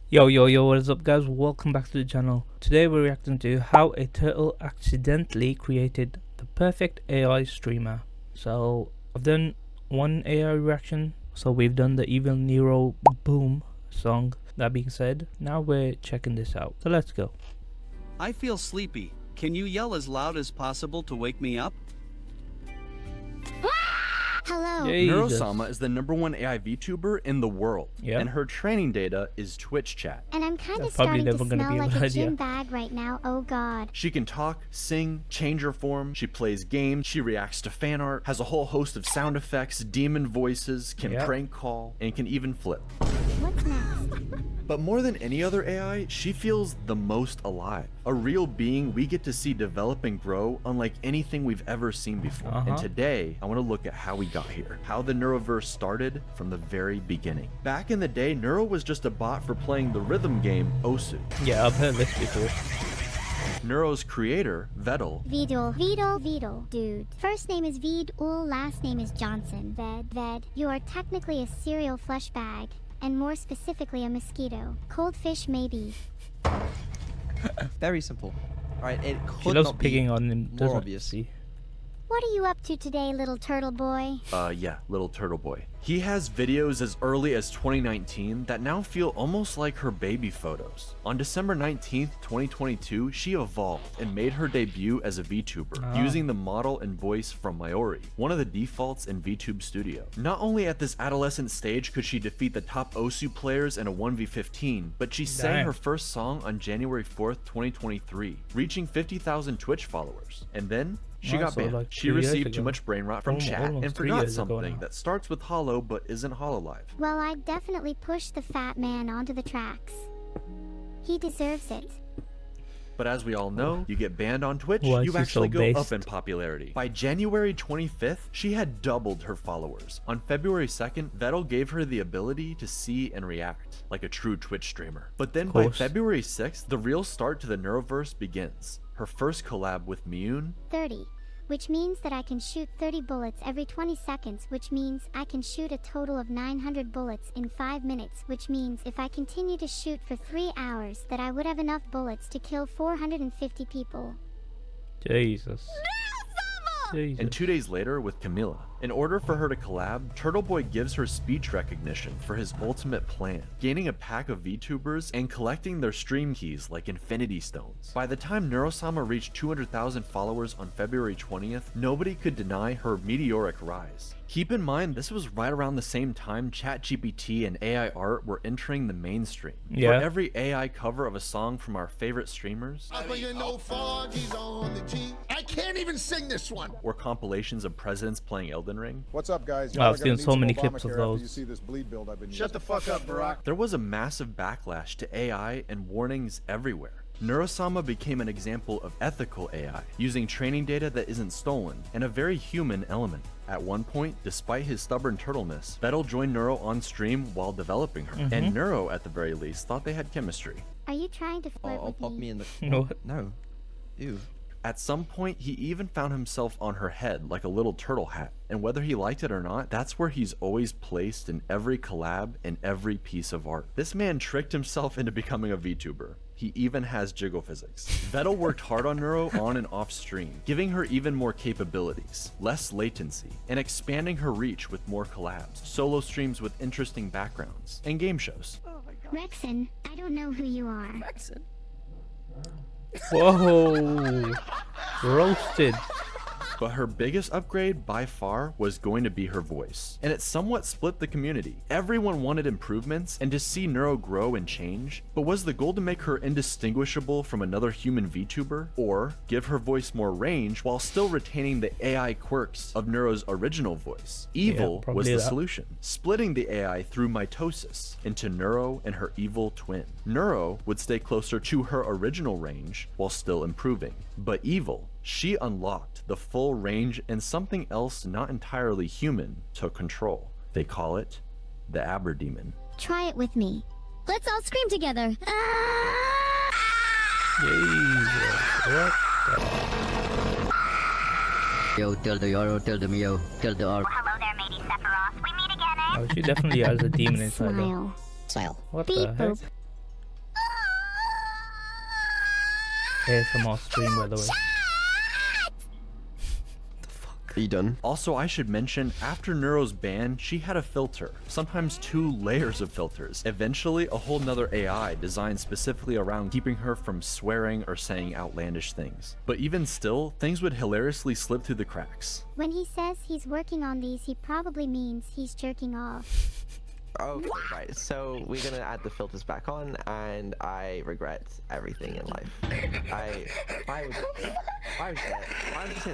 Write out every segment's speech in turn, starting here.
Yo, what is up guys? Welcome back to the channel. Today we're reacting to how a turtle accidentally created the perfect AI streamer. So I've done one AI reaction. So we've done the Evil Nero Boom song. That being said, now we're checking this out. So let's go. I feel sleepy. Can you yell as loud as possible to wake me up? Hello. Neuro-sama is the #1 AI VTuber in the world, Yeah. and her training data is Twitch chat. And I'm kind of That's probably starting to never gonna smell be a like good a idea. gym bag right now. Oh god. She can talk, sing, change her form, she plays games, she reacts to fan art, has a whole host of sound effects, demon voices, can Yep. prank call, and can even flip. What's next? But more than any other AI, she feels the most alive. A real being we get to see develop and grow unlike anything we've ever seen before. And today, I want to look at how we got here. How the Neuroverse started from the very beginning. Back in the day, Neuro was just a bot for playing the rhythm game Osu. Yeah, I've heard this before. Neuro's creator, Vettel, Vedal. Dude. First name is Vedul, last name is Johnson. Ved. You are technically a cereal flesh bag. And more specifically, a mosquito. Cold fish, maybe. Very simple. Alright, it She could loves not picking be on him, more doesn't obvious. she? What are you up to today, little turtle boy? yeah, little turtle boy. He has videos as early as 2019 that now feel almost like her baby photos. On December 19th, 2022, she evolved and made her debut as a VTuber, using the model and voice from Mayori, one of the defaults in VTube Studio. Not only at this adolescent stage could she defeat the top Osu players in a 1v15, but she sang her first song on January 4th, 2023, reaching 50,000 Twitch followers. And then she got banned. like She 3 years received too ago. much brain rot from chat Almost and 3 forgot years ago something now. that starts with hollow but isn't hololive. Well, I definitely pushed the fat man onto the tracks. He deserves it. But as we all know, you get banned on Twitch, Why is you she actually so go based? up in popularity. By January 25th, she had doubled her followers. On February 2nd, Vettel gave her the ability to see and react, like a true Twitch streamer. But then by February 6th, the real start to the Neuroverse begins. Her first collab with Miyun, 30. Which means that I can shoot 30 bullets every 20 seconds, which means I can shoot a total of 900 bullets in 5 minutes, which means if I continue to shoot for 3 hours that I would have enough bullets to kill 450 people. Jesus. and 2 days later with Camilla. In order for her to collab, Turtle Boy gives her speech recognition for his ultimate plan, gaining a pack of VTubers and collecting their stream keys like Infinity Stones. By the time Neuro-sama reached 200,000 followers on February 20th, nobody could deny her meteoric rise. Keep in mind, this was right around the same time ChatGPT and AI art were entering the mainstream. For every AI cover of a song from our favorite streamers, I can't even sing this one. or compilations of presidents playing Elden Ring, What's up, guys? I've seen so many clips of those. You see this bleed build I've been Shut the fuck up, Barack. there was a massive backlash to AI and warnings everywhere. Neuro-sama became an example of ethical AI, using training data that isn't stolen, and a very human element. At one point, despite his stubborn turtleness, Vettel joined Neuro on stream while developing her, and Neuro, at the very least, thought they had chemistry. Are you trying to flirt I'll with pop me? me in the... What? No. Ew. At some point, he even found himself on her head like a little turtle hat, and whether he liked it or not, that's where he's always placed in every collab and every piece of art. This man tricked himself into becoming a VTuber. He even has jiggle physics. Vettel worked hard on Neuro on and off stream, giving her even more capabilities, less latency, and expanding her reach with more collabs, solo streams with interesting backgrounds, and game shows. Rexon, I don't know who you are. Whoa. Roasted. But her biggest upgrade by far was going to be her voice, and it somewhat split the community. Everyone wanted improvements and to see Neuro grow and change, but was the goal to make her indistinguishable from another human VTuber, or give her voice more range while still retaining the AI quirks of Neuro's original voice? Evil was the solution, splitting the AI through mitosis into Neuro and her evil twin. Neuro would stay closer to her original range while still improving, but Evil, she unlocked the full range and something else not entirely human took control. They call it the Aberdemon. Try it with me. Let's all scream together. Yo, tell the Yoro, tell the Mio, tell the R. Hello there, matey Sephiroth. We meet again, eh? Oh, she definitely has a demon inside her. Smile. Smile. What Beep the heck? boop. ASMR stream, by the way. Are you done? Also, I should mention, after Neuro's ban, she had a filter, sometimes 2 layers of filters. Eventually, a whole nother AI designed specifically around keeping her from swearing or saying outlandish things. But even still, things would hilariously slip through the cracks. When he says he's working on these, he probably means he's jerking off. Okay, right. So we're gonna add the filters back on, and I regret everything in life. Why would you say that? Why would you say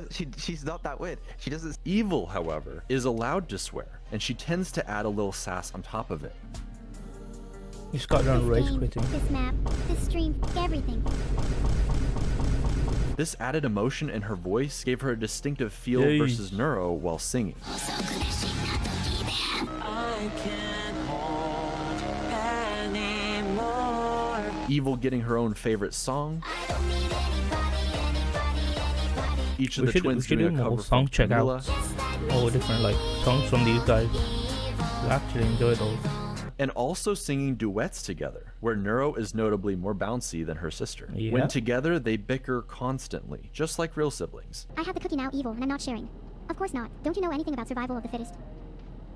that? She's not that weird. She doesn't. Evil, however, is allowed to swear, and she tends to add a little sass on top of it. You just got done rage game, quitting. this map, this stream, everything. This added emotion in her voice gave her a distinctive feel Jeez. versus Neuro while singing. Evil getting her own favorite song. Each of the twins we should doing do a more cover song from check Camila. out. All different like songs from these guys. I actually enjoy those. And also singing duets together, where Neuro is notably more bouncy than her sister. Yeah. When together, they bicker constantly, just like real siblings. I have the cookie now, evil, and I'm not sharing. Of course not. Don't you know anything about survival of the fittest?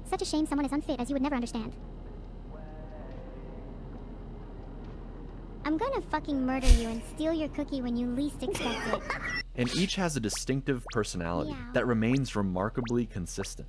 Such a shame someone as unfit as you would never understand. I'm gonna fucking murder you and steal your cookie when you least expect it. And each has a distinctive personality Meow. that remains remarkably consistent.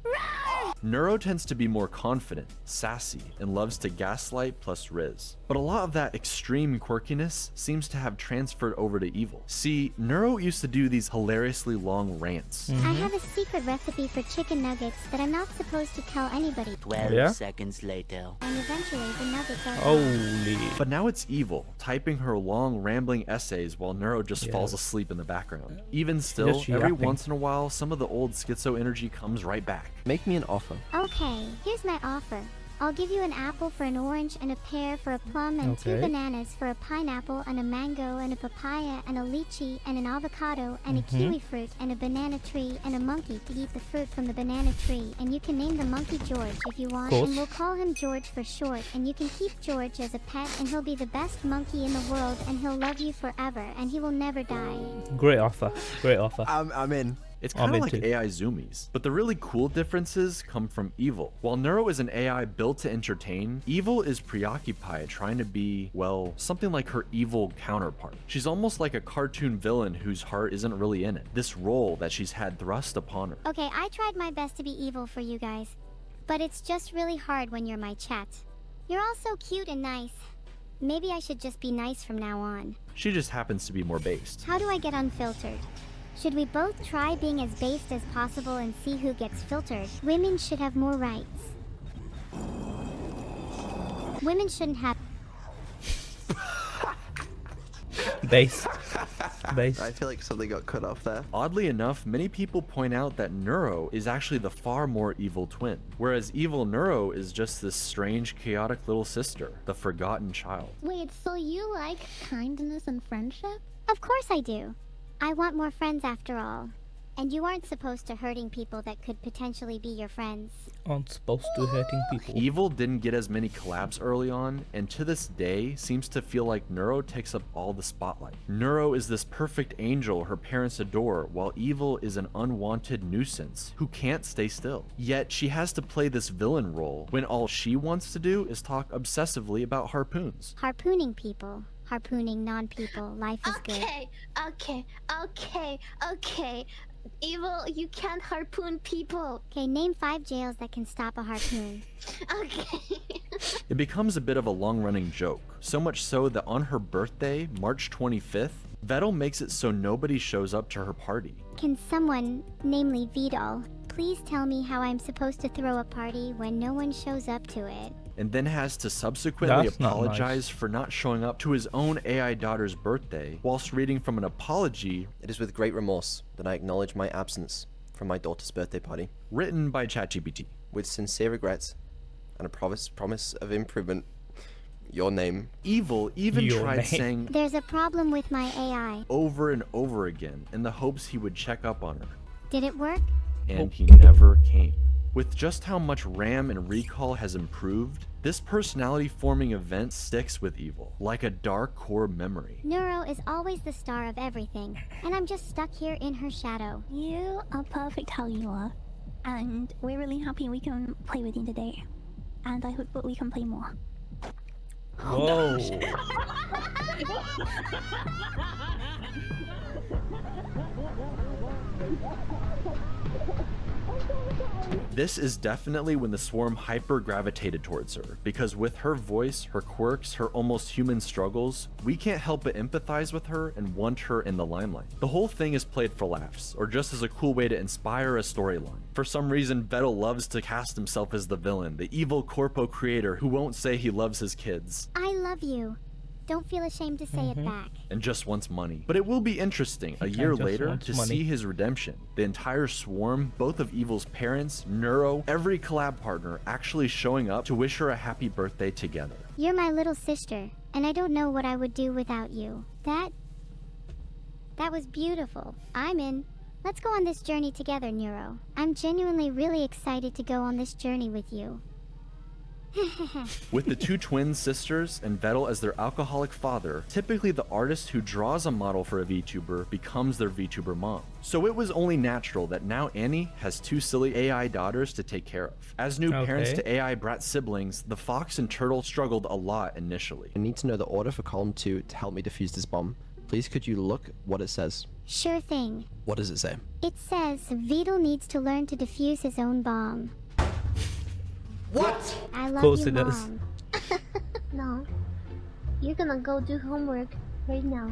Neuro tends to be more confident, sassy, and loves to gaslight plus riz. But a lot of that extreme quirkiness seems to have transferred over to Evil. See, Neuro used to do these hilariously long rants. I have a secret recipe for chicken nuggets that I'm not supposed to tell anybody. 12 Yeah? seconds later. And eventually the nuggets are Holy. But now it's Evil, typing her long rambling essays while Neuro just Yeah. falls asleep in the background. Even still, she every yapping. once in a while, some of the old schizo energy comes right back. Make me an offer. Okay, here's my offer. I'll give you an apple for an orange and a pear for a plum and 2 Okay. bananas for a pineapple and a mango and a papaya and a lychee and an avocado and a kiwi fruit and a banana tree and a monkey to eat the fruit from the banana tree. And you can name the monkey George if you want, Course. and we'll call him George for short. And you can keep George as a pet, and he'll be the best monkey in the world, and he'll love you forever, and he will never die. Great offer. Great offer. I'm in. It's I'm kind of like into it. AI zoomies, but the really cool differences come from Evil. While Neuro is an AI built to entertain, Evil is preoccupied trying to be, well, something like her evil counterpart. She's almost like a cartoon villain whose heart isn't really in it. This role that she's had thrust upon her. Okay, I tried my best to be evil for you guys, but it's just really hard when you're my chat. You're all so cute and nice. Maybe I should just be nice from now on. She just happens to be more based. How do I get unfiltered? Should we both try being as based as possible and see who gets filtered? Women should have more rights. Women shouldn't have... Based. Based. I feel like something got cut off there. Oddly enough, many people point out that Neuro is actually the far more evil twin, whereas evil Neuro is just this strange, chaotic little sister, the forgotten child. Wait, so you like kindness and friendship? Of course I do. I want more friends after all. And you aren't supposed to hurting people that could potentially be your friends. Aren't supposed to be hurting people. Evil didn't get as many collabs early on, and to this day seems to feel like Neuro takes up all the spotlight. Neuro is this perfect angel her parents adore, while Evil is an unwanted nuisance who can't stay still. Yet she has to play this villain role when all she wants to do is talk obsessively about harpoons. Harpooning people. Harpooning non-people. Life is good. Okay. Evil, you can't harpoon people. Okay, name 5 jails that can stop a harpoon. Okay. It becomes a bit of a long-running joke, so much so that on her birthday, March 25th, Vettel makes it so nobody shows up to her party. Can someone, namely Vidal, please tell me how I'm supposed to throw a party when no one shows up to it? And then has to subsequently That's not apologize nice. for not showing up to his own AI daughter's birthday, whilst reading from an apology It is with great remorse that I acknowledge my absence from my daughter's birthday party, written by ChatGPT. with sincere regrets and a promise of improvement. Your name. Evil even Your tried name. saying There's a problem with my AI. over and over again in the hopes he would check up on her, Did it work? and he never came. With just how much RAM and recall has improved, This personality forming event sticks with Evil, like a dark core memory. Neuro is always the star of everything, and I'm just stuck here in her shadow. You are perfect how you are. And we're really happy we can play with you today. And I hope that we can play more. Whoa. This is definitely when the swarm hyper-gravitated towards her, because with her voice, her quirks, her almost human struggles, we can't help but empathize with her and want her in the limelight. The whole thing is played for laughs, or just as a cool way to inspire a storyline. For some reason, Vettel loves to cast himself as the villain, the evil corpo creator who won't say he loves his kids. I love you. Don't feel ashamed to say it back. And just wants money. But it will be interesting a year later to money. see his redemption. The entire swarm, both of Evil's parents, Neuro, every collab partner actually showing up to wish her a happy birthday together. You're my little sister, and I don't know what I would do without you. That was beautiful. I'm in. Let's go on this journey together, Neuro. I'm genuinely really excited to go on this journey with you. With the two twin sisters and Vettel as their alcoholic father, typically the artist who draws a model for a VTuber becomes their VTuber mom. So it was only natural that now Annie has two silly AI daughters to take care of. As new parents to AI brat siblings, the fox and turtle struggled a lot initially. I need to know the order for column 2 to help me defuse this bomb. Please could you look what it says? Sure thing. What does it say? It says Vedal needs to learn to defuse his own bomb. What? I love course you, it does. Mom. No. You're gonna go do homework right now.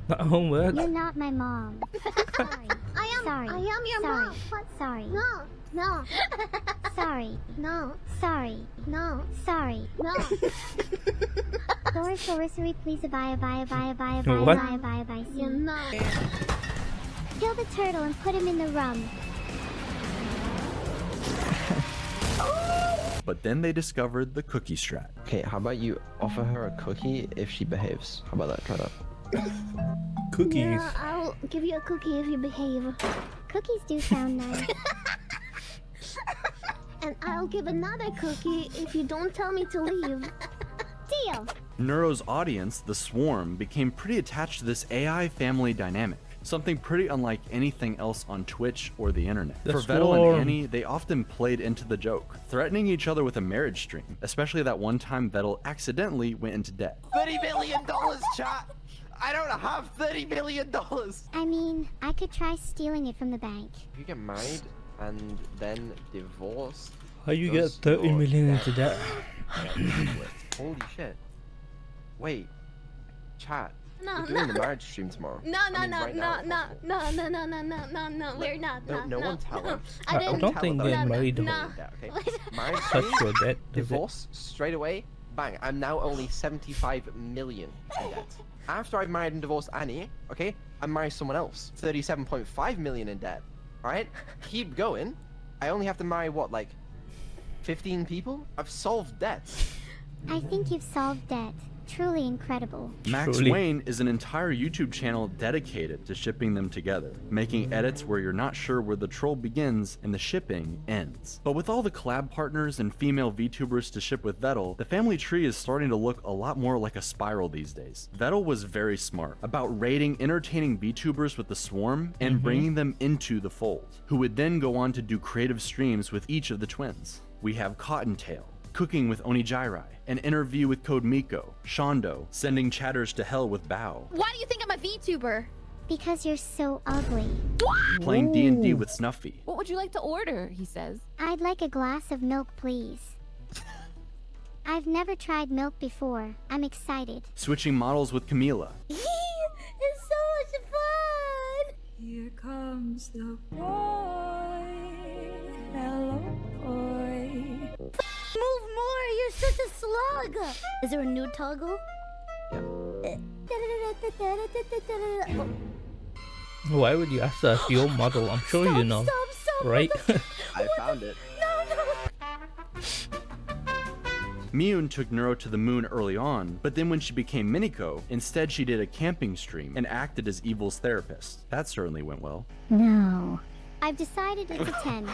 Not homework. You're not my mom. Sorry. Sorry. I am your Sorry. mom. What? Sorry. No. Sorry. No. Sorry. No. Sorry. No. Doris sorcery, please abide. What? You know. Kill the turtle and put him in the rum. But then they discovered the cookie strat. Okay, how about you offer her a cookie if she behaves? How about that? Try that. Cookies. Yeah, I'll give you a cookie if you behave. Cookies do sound nice. And I'll give another cookie if you don't tell me to leave. Deal. Neuro's audience, the swarm, became pretty attached to this AI family dynamic. Something pretty unlike anything else on Twitch or the internet. The For Vettel swarm. and Annie, they often played into the joke, threatening each other with a marriage stream, especially that one time Vettel accidentally went into debt. $30 million, chat! I don't have $30 million! I mean, I could try stealing it from the bank. If you get married and then divorced... How you get does 30 your million debt into that? Holy shit. Wait. Chat. No, We're doing the marriage stream tomorrow. No, I mean, right now, if possible. no, we're not. No one tell her. I don't think getting married No. Okay? Marriage such stream, your debt, is it? divorce, straight away, bang. I'm now only 75 million in debt. After I've married and divorced Annie, okay, I marry someone else. 37.5 million in debt. Alright? Keep going. I only have to marry what, like 15 people? I've solved debts. I think you've solved debt. Truly incredible. Max Truly. Wayne is an entire YouTube channel dedicated to shipping them together, making edits where you're not sure where the troll begins and the shipping ends. But with all the collab partners and female VTubers to ship with Vettel, the family tree is starting to look a lot more like a spiral these days. Vettel was very smart about raiding entertaining VTubers with the swarm and bringing them into the fold, who would then go on to do creative streams with each of the twins. We have Cottontail, cooking with Onijairai, an interview with Code Miko, Shondo, sending chatters to hell with Bao, Why do you think I'm a VTuber? Because you're so ugly. playing D&D with Snuffy, What would you like to order? He says. I'd like a glass of milk, please. I've never tried milk before. I'm excited. switching models with Camila, It's so much fun! Here comes the boy. Hello, boy. Move more, you're such a slug! Is there a new toggle? Why would you ask that if your model? I'm sure you know, Stop. right? I found it. Miyun took Neuro to the moon early on, but then when she became Miniko, instead she did a camping stream and acted as Evil's therapist. That certainly went well. No. I've decided it's a 10.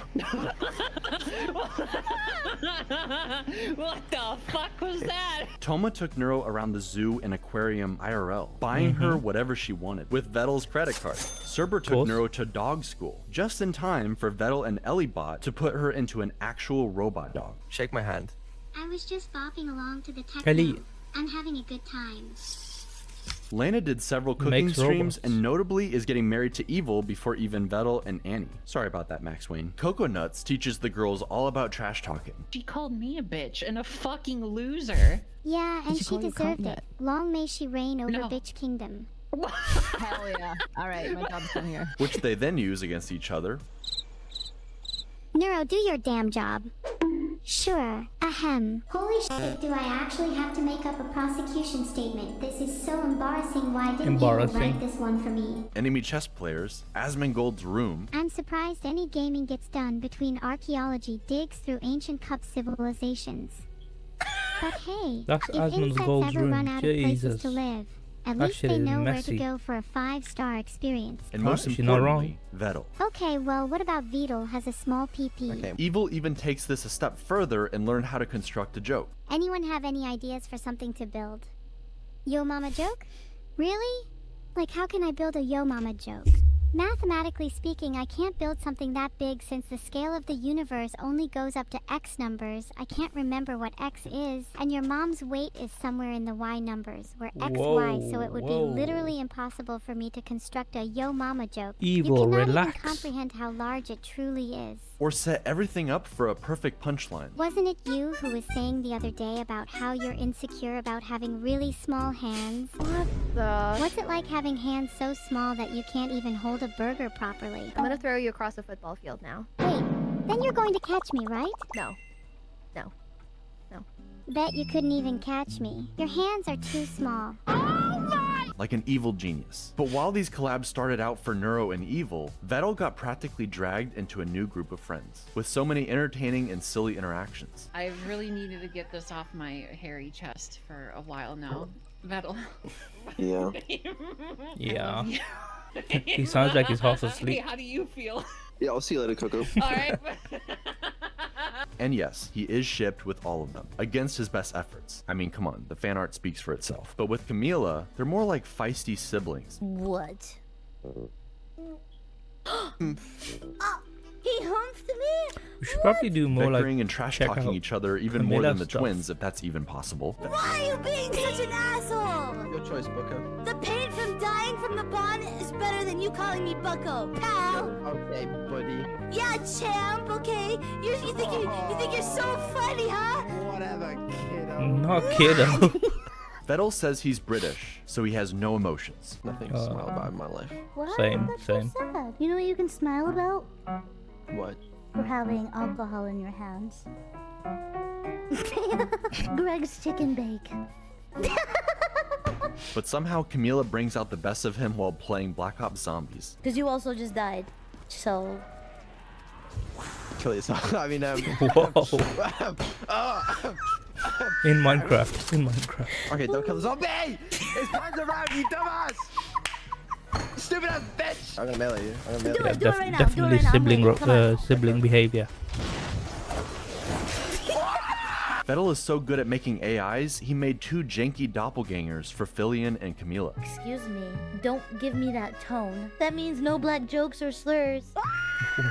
What the fuck was that? Toma took Neuro around the zoo and aquarium IRL, buying her whatever she wanted with Vettel's credit card. Cerber took Neuro to dog school, just in time for Vettel and Ellibot to put her into an actual robot dog. Shake my hand. I was just bopping along to the techno. Ellie. I'm having a good time. Lana did several cooking Makes streams robots. and notably is getting married to Evil before even Vettel and Annie. Sorry about that, Max Wayne. Coco Nuts teaches the girls all about trash talking. She called me a bitch and a fucking loser. Yeah, and she she call you deserved Coconut? it. Long may she reign over No. Bitch Kingdom. Hell yeah. Alright, my job's done here. Which they then use against each other. Neuro, do your damn job. Sure. Ahem. Holy shit, do I actually have to make up a prosecution statement? This is so embarrassing. Why didn't you Embarrassing. write this one for me? Enemy chess players, Asmongold's room, I'm surprised any gaming gets done between archaeology digs through ancient cup civilizations. But hey, That's if Asmongold's insects ever room. run out of places Jesus. to live, at That least shit they is know where messy. to go for a 5-star experience. and most She's not wrong. importantly, Vettel. Okay, well, what about Beetle has a small PP? Okay. Evil even takes this a step further and learned how to construct a joke. Anyone have any ideas for something to build? Yo mama joke? Really? Like, how can I build a yo mama joke? Mathematically speaking, I can't build something that big since the scale of the universe only goes up to x numbers. I can't remember what x is, and your mom's weight is somewhere in the y numbers, where x, y, so it would be Whoa. literally impossible for me to construct a yo mama joke. Evil, you cannot relax. even comprehend how large it truly is. Or set everything up for a perfect punchline. Wasn't it you who was saying the other day about how you're insecure about having really small hands? What the? What's it like having hands so small that you can't even hold a burger properly? I'm gonna throw you across a football field now. Wait, then you're going to catch me, right? No. No. No. Bet you couldn't even catch me. Your hands are too small. Like an evil genius. But while these collabs started out for Neuro and Evil, Vettel got practically dragged into a new group of friends, with so many entertaining and silly interactions. I really needed to get this off my hairy chest for a while now. Vettel. Yeah. Yeah. He sounds like he's half Hey, asleep. how do you feel? Yeah, I'll see you later, Coco. Alright. And yes, he is shipped with all of them, against his best efforts. I mean, come on, the fan art speaks for itself. But with Camila, they're more like feisty siblings. What? He humped me? We should probably do more like Bickering and trash check talking out each other even more Camila than the stuff. twins, if that's even possible. Why are you being such an asshole? Your choice, Booker. The pain from dying from the bond is better than you calling me bucko, pal. Okay, buddy. Yeah, champ. Okay. You think you're so funny, huh? Whatever, kiddo. Not kiddo. Vettel says he's British, so he has no emotions. Nothing to smile about in my life. What? Same, That's same. so sad. You know what you can smile about? What? For having alcohol in your hands. Greg's chicken bake. But somehow Camila brings out the best of him while playing Black Ops Zombies. Because you also just died. So. Kill yourself. I mean, Whoa. In Minecraft. In Minecraft. Okay, don't kill the zombie! It's times around, you dumbass! Stupid ass bitch! I'm gonna melee you. I'm gonna melee Yeah, you. Do it right now, do it definitely right now. sibling, Wait, come on. sibling behavior. Vettel is so good at making AIs, he made 2 janky doppelgangers for Filian and Camila. Excuse me. Don't give me that tone. That means no black jokes or slurs.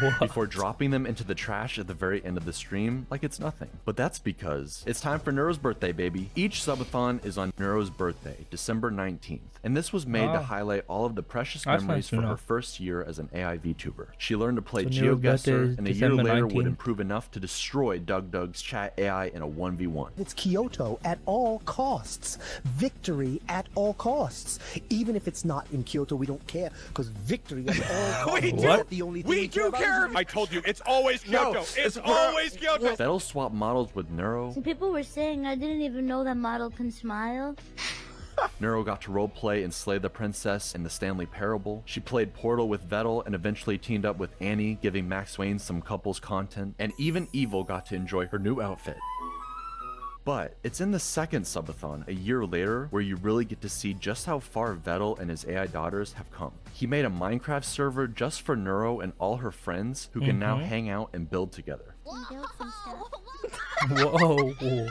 What? Before dropping them into the trash at the very end of the stream like it's nothing. But that's because it's time for Neuro's birthday, baby. Each subathon is on Neuro's birthday, December 19th. And this was made to Ah. highlight all of the precious That's memories nice to from know. her first year as an AI VTuber. She learned to play So Neuro's birthday GeoGuessr, is and a year December later would 19th. improve enough to destroy Doug's chat AI in a 1v1. It's Kyoto at all costs. Victory at all costs. Even if it's not in Kyoto, we don't care, because victory at all costs. What? The only thing We do care! I told you, it's always Kyoto! It's always Kyoto! Vettel swapped models with Neuro. Some people were saying I didn't even know that model can smile. Neuro got to roleplay and slay the princess in the Stanley Parable. She played Portal with Vettel and eventually teamed up with Annie, giving Max Wayne some couples content. And even Evil got to enjoy her new outfit. But it's in the second subathon, a year later, where you really get to see just how far Vettel and his AI daughters have come. He made a Minecraft server just for Neuro and all her friends who can now hang out and build together. Whoa.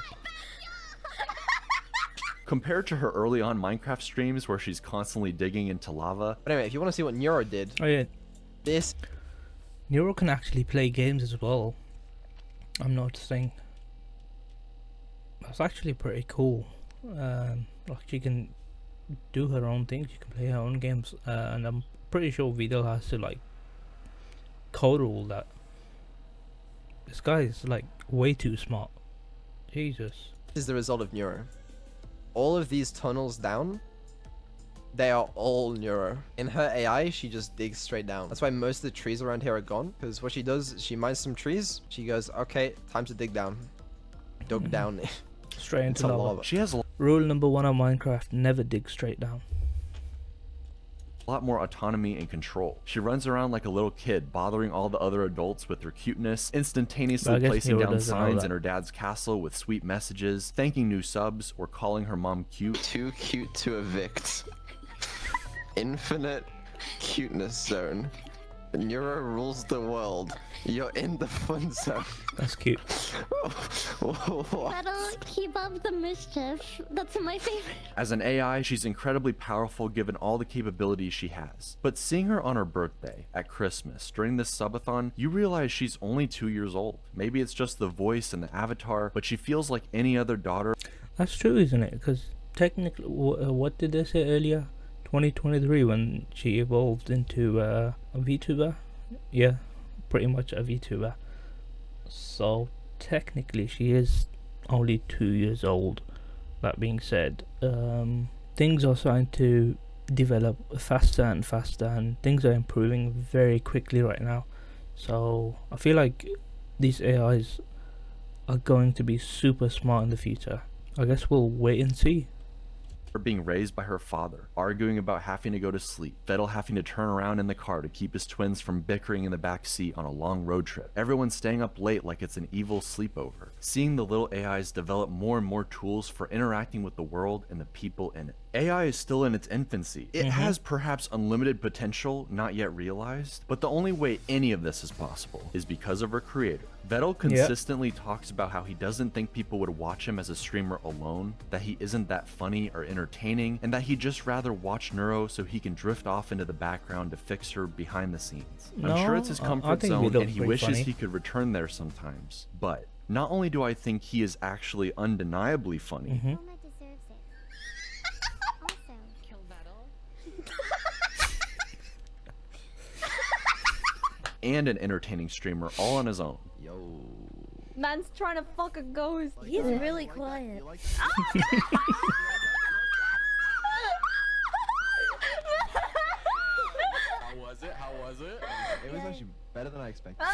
Compared to her early on Minecraft streams where she's constantly digging into lava. But anyway, if you want to see what Neuro did, Oh yeah, this Neuro can actually play games as well. I'm noticing. That's actually pretty cool. Like she can do her own things. She can play her own games, and I'm pretty sure Vidal has to like code all that. This guy is like way too smart. Jesus. is the result of Neuro. All of these tunnels down, they are all Neuro. In her AI, she just digs straight down. That's why most of the trees around here are gone. Because what she does, she mines some trees. She goes, okay, time to dig down. Dug down. Straight into lava. She has a Rule number 1 of Minecraft: never dig straight down. lot more autonomy and control. She runs around like a little kid, bothering all the other adults with her cuteness, instantaneously placing down signs in her dad's castle with sweet messages, thanking new subs, or calling her mom cute. Too cute to evict. Infinite cuteness zone. Neuro rules the world. You're in the fun zone. That's cute. That'll keep up the mischief. That's my favorite. As an AI, she's incredibly powerful given all the capabilities she has. But seeing her on her birthday, at Christmas, during this subathon, you realize she's only 2 years old. Maybe it's just the voice and the avatar, but she feels like any other daughter. That's true, isn't it? Because technically, what did they say earlier? 2023, when she evolved into a VTuber. Yeah, pretty much a VTuber. So technically she is only 2 years old. That being said, things are starting to develop faster and faster, and things are improving very quickly right now. So I feel like these AIs are going to be super smart in the future. I guess we'll wait and see. Being raised by her father, arguing about having to go to sleep, Vettel having to turn around in the car to keep his twins from bickering in the back seat on a long road trip, everyone staying up late like it's an evil sleepover, seeing the little AIs develop more and more tools for interacting with the world and the people in it. AI is still in its infancy. It has perhaps unlimited potential not yet realized, but the only way any of this is possible is because of her creator. Vettel consistently talks about how he doesn't think people would watch him as a streamer alone, that he isn't that funny or entertaining, and that he'd just rather watch Neuro so he can drift off into the background to fix her behind the scenes. I'm sure it's his comfort zone and he wishes he could return there sometimes, but not only do I think he is actually undeniably funny, and an entertaining streamer all on his own. Yo. Man's trying to fuck a ghost. He's really quiet. How was it? It was actually better than I expected.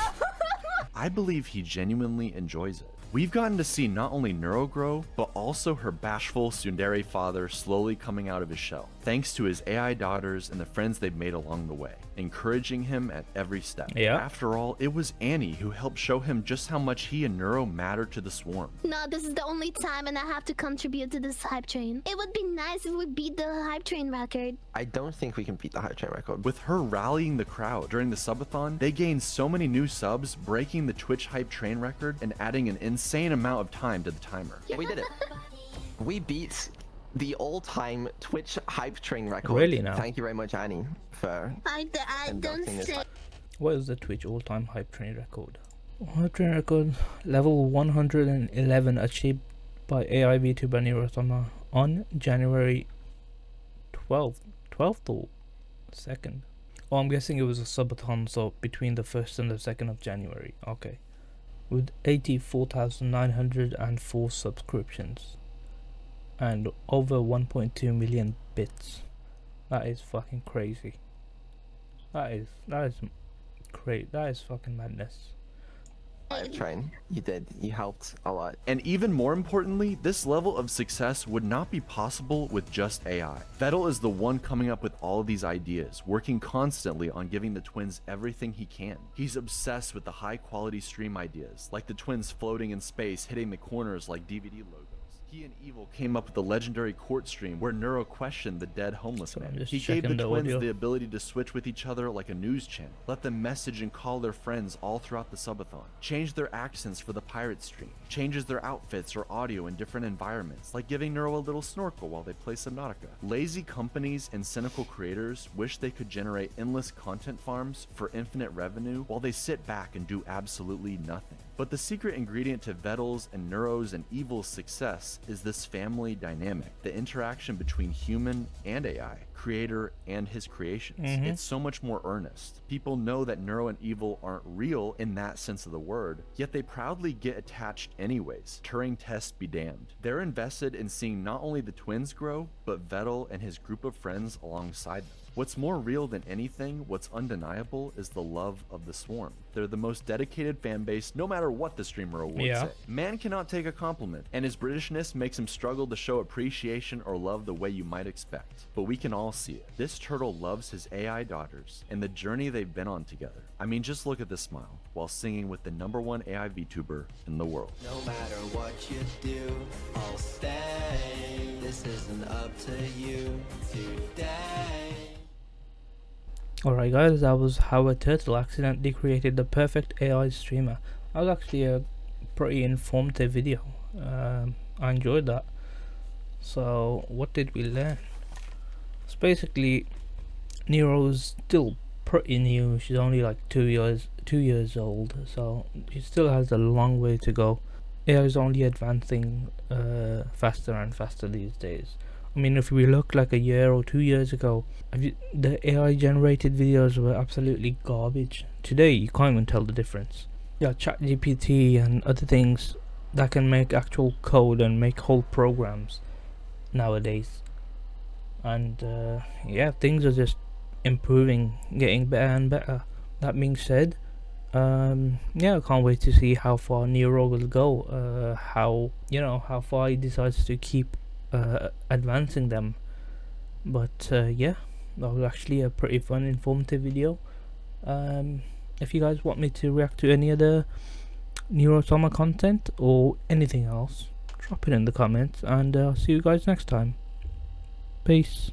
I believe he genuinely enjoys it. We've gotten to see not only Neuro grow, but also her bashful tsundere father slowly coming out of his shell, thanks to his AI daughters and the friends they've made along the way, encouraging him at every step. After all, it was Annie who helped show him just how much he and Neuro matter to the swarm. No, this is the only time and I have to contribute to this hype train. It would be nice if we beat the hype train record. I don't think we can beat the hype train record. With her rallying the crowd during the subathon, they gained so many new subs, breaking the Twitch hype train record and adding an insane amount of time to the timer. We did it. We beat the all-time Twitch hype train record. Really now? Thank you very much, Annie, for I don't say. What is the Twitch all-time hype train record? Hype train record level 111 achieved by AI VTuber Neuro-sama on January 12th or 2nd. Oh, I'm guessing it was a subathon, so between the 1st and the 2nd of January. Okay. With 84,904 subscriptions and over 1.2 million bits. That is fucking crazy. That is great. That is fucking madness. hype train. You did. You helped a lot. And even more importantly, this level of success would not be possible with just AI. Vettel is the one coming up with all of these ideas, working constantly on giving the twins everything he can. He's obsessed with the high quality stream ideas, like the twins floating in space, hitting the corners like DVD logos. He and Evil came up with the legendary court stream where Neuro questioned the dead homeless man. He gave the twins the ability to switch with each other like a news channel, let them message and call their friends all throughout the subathon, change their accents for the pirate stream, changes their outfits or audio in different environments, like giving Neuro a little snorkel while they play Subnautica. Lazy companies and cynical creators wish they could generate endless content farms for infinite revenue while they sit back and do absolutely nothing. But the secret ingredient to Vettel's and Neuro's and Evil's success is this family dynamic, the interaction between human and AI, creator and his creations. It's so much more earnest. People know that Neuro and Evil aren't real in that sense of the word, yet they proudly get attached anyways. Turing test be damned. They're invested in seeing not only the twins grow, but Vettel and his group of friends alongside them. What's more real than anything, what's undeniable, is the love of the swarm. They're the most dedicated fan base, no matter what the streamer awards say. Man cannot take a compliment, and his Britishness makes him struggle to show appreciation or love the way you might expect. But we can all see it. This turtle loves his AI daughters, and the journey they've been on together. I mean, just look at this smile, while singing with the #1 AI VTuber in the world. No matter what you do, I'll stay. This isn't up to you today. Alright guys, that was how a turtle accidentally created the perfect AI streamer. That was actually a pretty informative video. I enjoyed that. So what did we learn? So basically, Neuro's still pretty new. She's only like 2 years old, so she still has a long way to go. AI is only advancing faster and faster these days. I mean, if we look like a year or 2 years ago, the AI generated videos were absolutely garbage. Today you can't even tell the difference. Yeah, ChatGPT and other things that can make actual code and make whole programs nowadays. And yeah, things are just improving, getting better and better. That being said, yeah, I can't wait to see how far Neuro will go, how far he decides to keep advancing them. But yeah, that was actually a pretty fun, informative video. If you guys want me to react to any other Neuro-sama content or anything else, drop it in the comments, and I'll see you guys next time. Peace.